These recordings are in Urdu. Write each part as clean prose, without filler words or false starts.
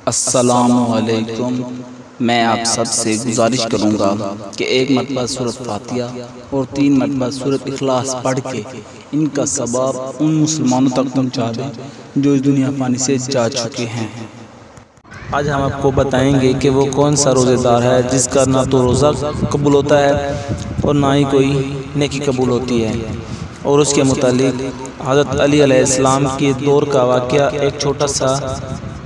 السلام علیکم۔ میں آپ سب سے گزارش کروں گا کہ ایک مرتبہ سورۃ فاتحہ اور 3 مرتبہ سورۃ اخلاص پڑھ کے ان کا ثواب ان مسلمانوں تک پہنچا دیں جو اس دنیا فانی سے جا چکے ہیں۔ آج ہم آپ کو بتائیں گے کہ وہ کون سا روزے دار ہے جس کا نہ تو روزہ قبول ہوتا ہے اور نہ ہی کوئی نیکی قبول ہوتی ہے، اور اس کے متعلق حضرت علی علیہ السلام کے دور کا واقعہ، ایک چھوٹا سا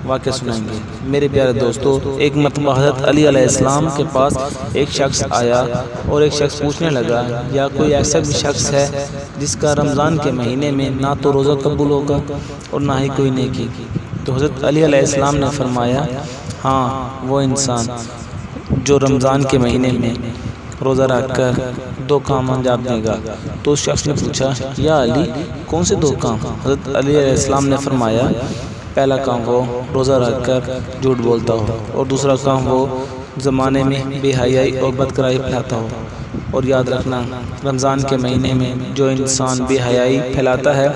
واقعہ سنائیں گے۔ میرے پیارے دوستو، ایک مرتبہ حضرت علی علیہ السلام کے پاس ایک شخص آیا اور ایک شخص پوچھنے لگا، یا کوئی ایسا بھی شخص ہے جس کا رمضان کے مہینے میں نہ تو روزہ قبول ہوگا اور نہ ہی کوئی نیکی؟ تو حضرت علی علیہ السلام نے فرمایا، ہاں، وہ انسان جو رمضان کے مہینے میں روزہ رکھ کر 2 کام انجام دے گا۔ تو اس شخص نے پوچھا، یا علی، کون سے 2 کام؟ حضرت علی علیہ السلام نے فرمایا، پہلا کام وہ روزہ رکھ کر جھوٹ بولتا ہو، اور دوسرا کام وہ زمانے میں بے حیائی اور بدکرائی پھیلاتا ہو۔ اور یاد رکھنا، رمضان کے مہینے میں جو انسان بے حیائی پھیلاتا ہے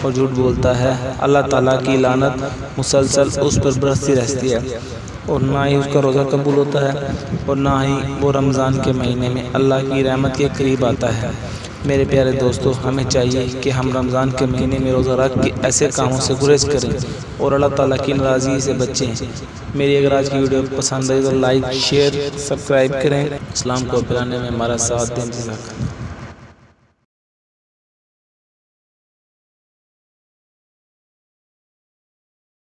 اور جھوٹ بولتا ہے، اللہ تعالیٰ کی لعنت مسلسل اس پر برستی رہتی ہے، اور نہ ہی اس کا روزہ قبول ہوتا ہے اور نہ ہی وہ رمضان کے مہینے میں اللہ کی رحمت کے قریب آتا ہے۔ میرے پیارے دوستو، ہمیں چاہیے کہ ہم رمضان کے مہینے میں روزہ رکھ کے ایسے کاموں سے گریز کریں اور اللہ تعالیٰ کی ناراضگی سے بچیں۔ میری اگر آج کی ویڈیو پسند آئی تو لائک، شیئر، سبسکرائب کریں۔ اسلام کو پھیلانے میں ہمارا ساتھ دیں۔